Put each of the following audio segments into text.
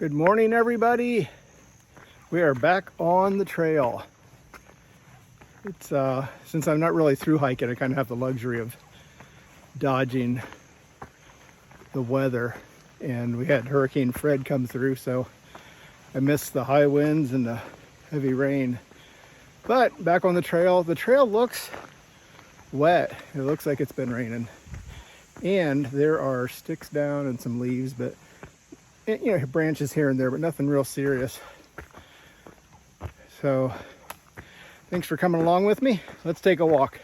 Good morning, everybody. We are back on the trail. It's since I'm not really through hiking, I kind of have the luxury of dodging the weather. And we had Hurricane Fred come through, so I missed the high winds and the heavy rain. But back on the trail looks wet. It looks like it's been raining. And there are sticks down and some leaves, but branches here and there, but nothing real serious. So thanks for coming along with me. Let's take a walk.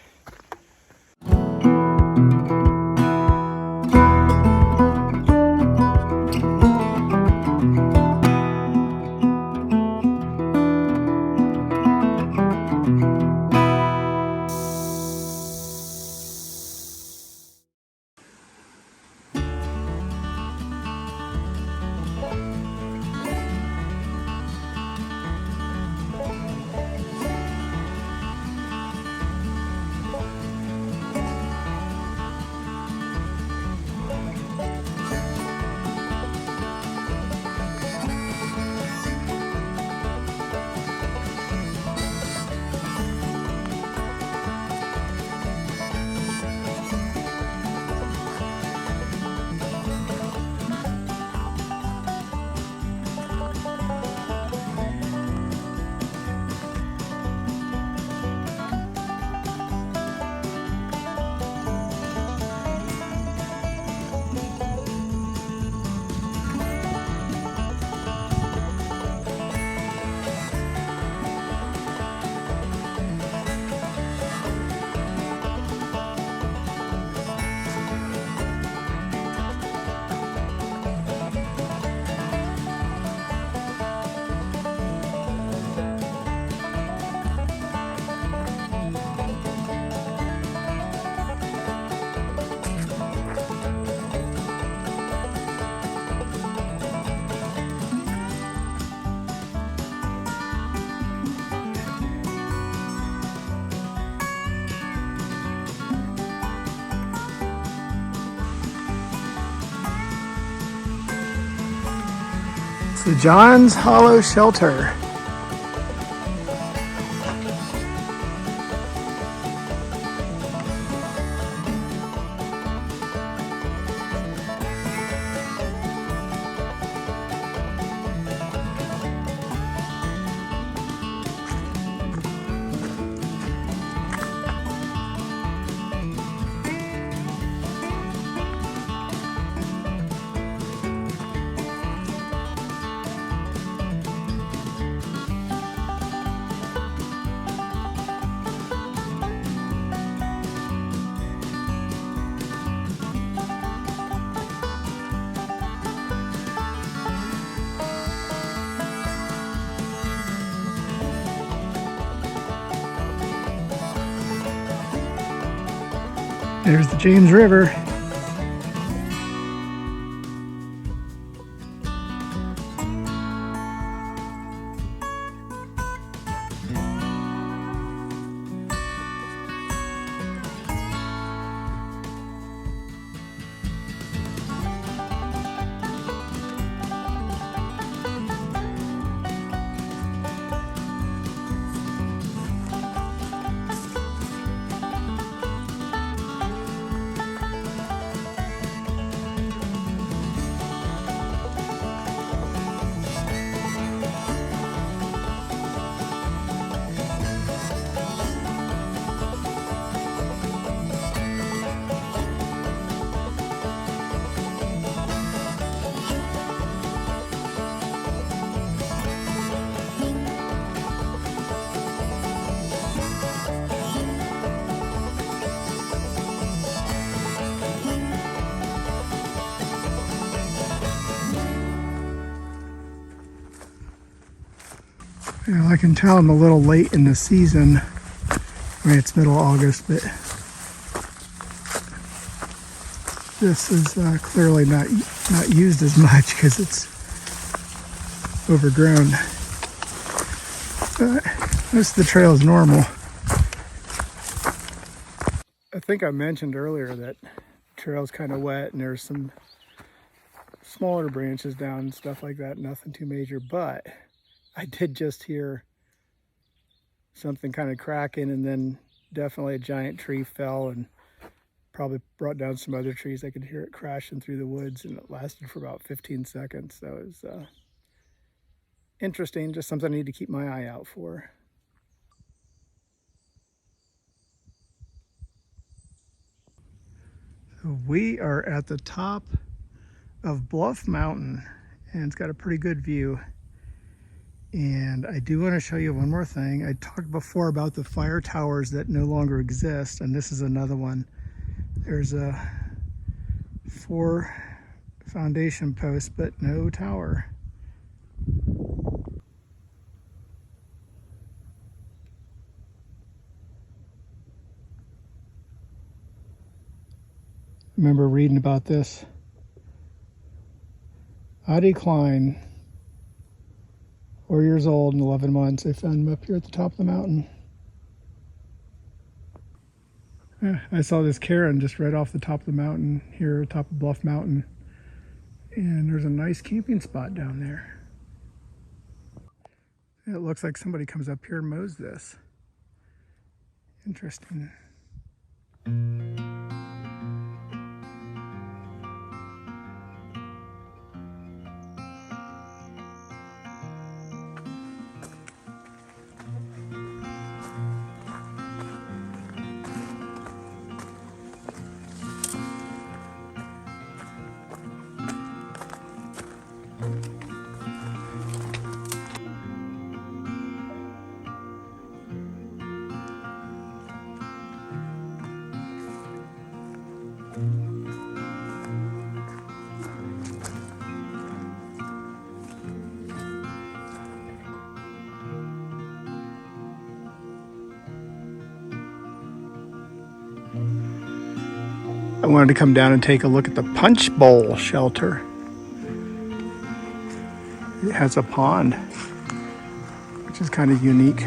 The John's Hollow Shelter. There's the James River. I can tell I'm a little late in the season. I mean, it's middle August, but this is clearly not used as much because it's overgrown. But most of the trail is normal. I think I mentioned earlier that the trail's kind of wet and there's some smaller branches down and stuff like that, nothing too major, but I did just hear something kind of cracking, and then definitely a giant tree fell and probably brought down some other trees. I could hear it crashing through the woods, and it lasted for about 15 seconds. So it was interesting, just something I need to keep my eye out for. So we are at the top of Bluff Mountain, and it's got a pretty good view. And I do want to show you one more thing. I talked before about the fire towers that no longer exist, and this is another one. There's 4 foundation posts, but no tower. I remember reading about this. Addie Klein, 4 years old and 11 months. They found him up here at the top of the mountain. I saw this cairn just right off the top of the mountain here, top of Bluff Mountain. And there's a nice camping spot down there. It looks like somebody comes up here and mows this. Interesting. I wanted to come down and take a look at the Punch Bowl shelter. It has a pond, which is kind of unique.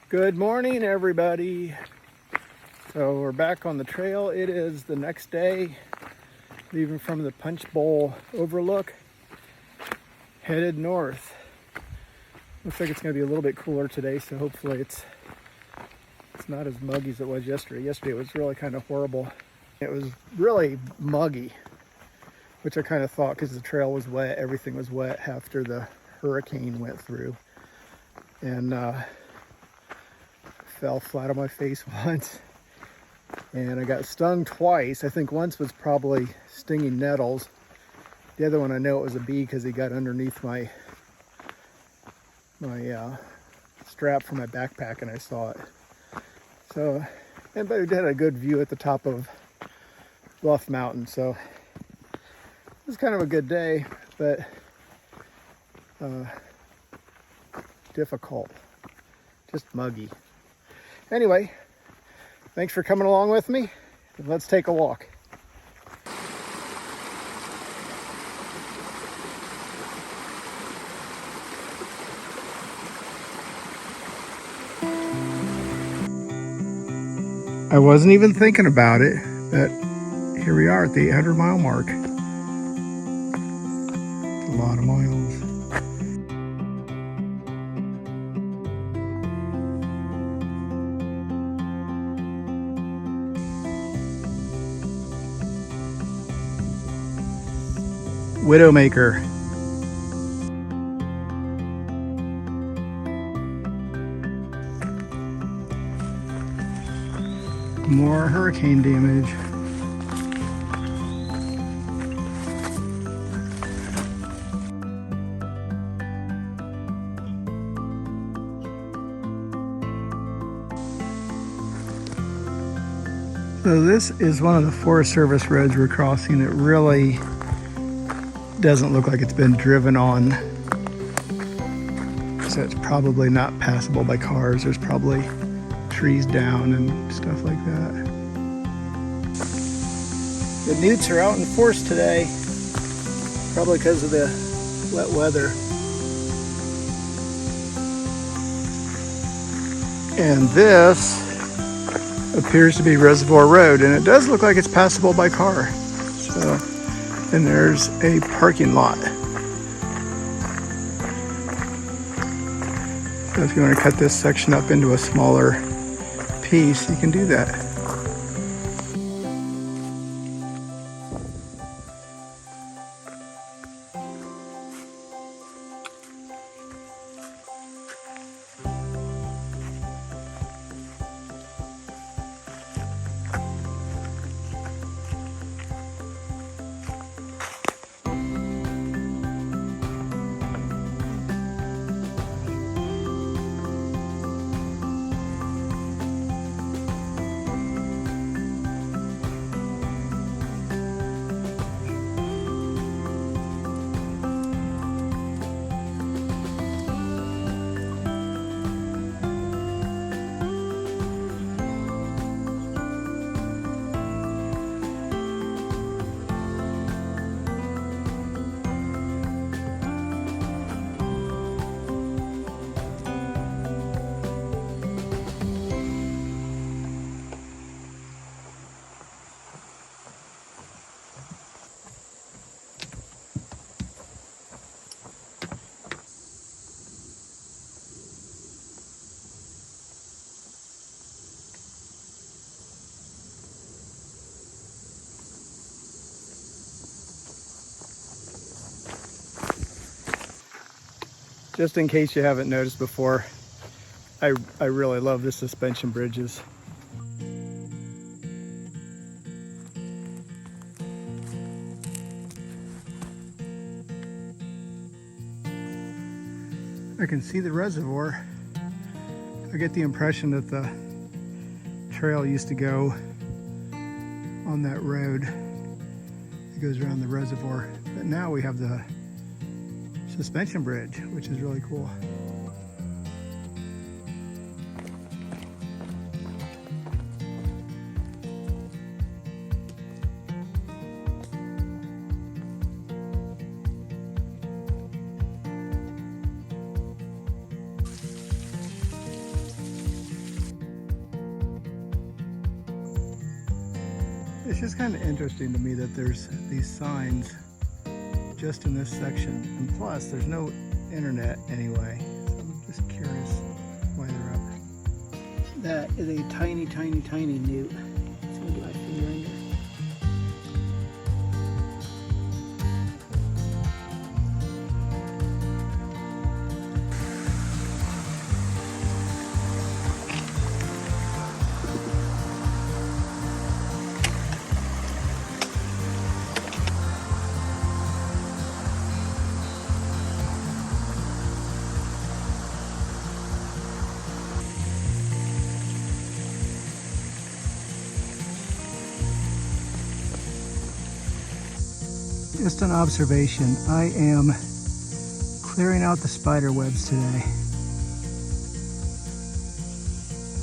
Good morning, everybody. So we're back on the trail. It is the next day, leaving from the Punch Bowl overlook, headed north. Looks like it's going to be a little bit cooler today, so hopefully it's not as muggy as it was yesterday. Yesterday it was really kind of horrible. It was really muggy, which I kind of thought because the trail was wet, everything was wet after the hurricane went through. And fell flat on my face once, and I got stung twice. I think once was probably stinging nettles. The other one I know it was a bee because he got underneath my strap for my backpack and I saw it. So, but it had a good view at the top of Bluff Mountain, so it was kind of a good day, but difficult, just muggy. Anyway, thanks for coming along with me, and let's take a walk. I wasn't even thinking about it, but here we are at the 800-mile mark. It's a lot of miles. Widowmaker. More hurricane damage. So this is one of the Forest Service roads we're crossing. It really doesn't look like it's been driven on. So it's probably not passable by cars. There's probably trees down and stuff like that. The newts are out in force today, probably because of the wet weather. And this appears to be Reservoir Road, and it does look like it's passable by car. So, and there's a parking lot. So if you want to cut this section up into a smaller piece, you can do that. Just in case you haven't noticed before, I really love the suspension bridges. I can see the reservoir. I get the impression that the trail used to go on that road that goes around the reservoir, but now we have the suspension bridge, which is really cool. It's just kind of interesting to me that there's these signs just in this section, and plus there's no internet anyway, so I'm just curious why they're up. That is a tiny newt. Let's get my finger in there. Just an observation, I am clearing out the spider webs today.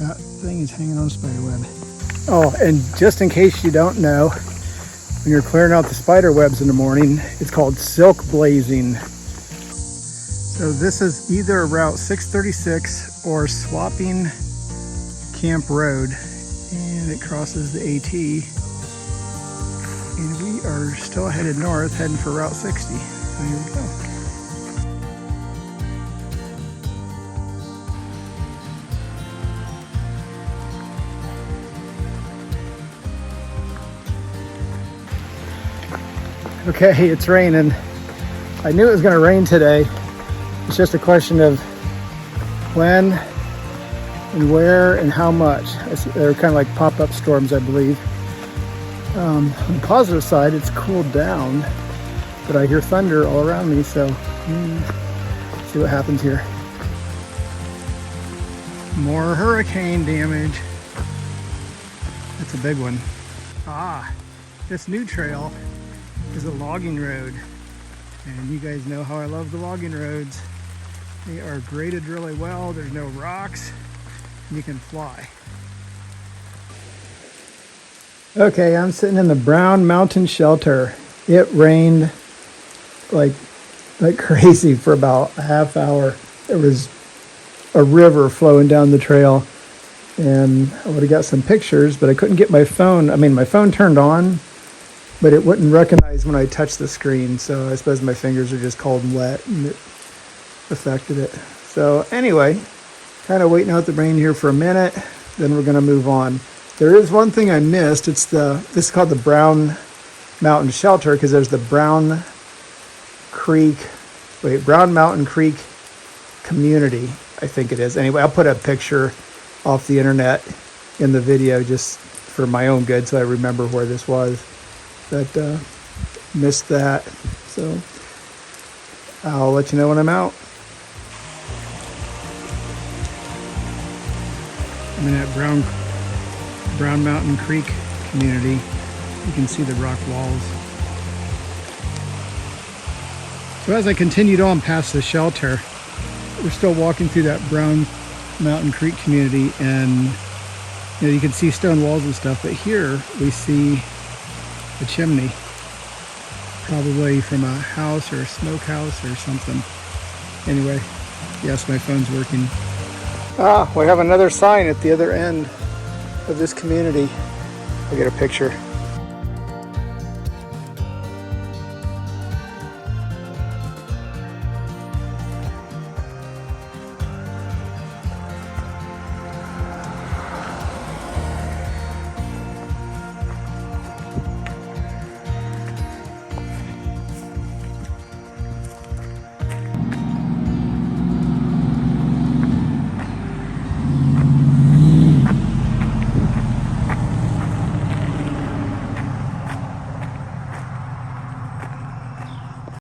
That thing is hanging on a spider web. Oh, and just in case you don't know, when you're clearing out the spider webs in the morning, it's called silk blazing. So this is either Route 636 or Swapping Camp Road, and it crosses the AT. And we are still headed north, heading for Route 60. So here we go. Okay, it's raining. I knew it was going to rain today. It's just a question of when and where and how much. They're kind of like pop-up storms, I believe. On the positive side, it's cooled down, but I hear thunder all around me, so see what happens here. More hurricane damage. That's a big one. This new trail is a logging road, and you guys know how I love the logging roads. They are graded really well. There's no rocks, and you can fly. Okay, I'm sitting in the Brown Mountain Shelter. It rained like crazy for about a half hour. There was a river flowing down the trail, and I would have got some pictures, but I couldn't get my phone. I mean, my phone turned on, but it wouldn't recognize when I touched the screen, so I suppose my fingers are just cold and wet, and it affected it. So anyway, kind of waiting out the rain here for a minute, then we're going to move on. There is one thing I missed. This is called the Brown Mountain Shelter because there's the Brown Mountain Creek Community, I think it is. Anyway, I'll put a picture off the internet in the video just for my own good so I remember where this was. But missed that. So I'll let you know when I'm out. I'm in that Brown Mountain Creek community. You can see the rock walls. So as I continued on past the shelter, we're still walking through that Brown Mountain Creek community, and you can see stone walls and stuff, but here we see a chimney, probably from a house or a smokehouse or something. Anyway, yes, my phone's working. We have another sign at the other end of this community. I'll get a picture.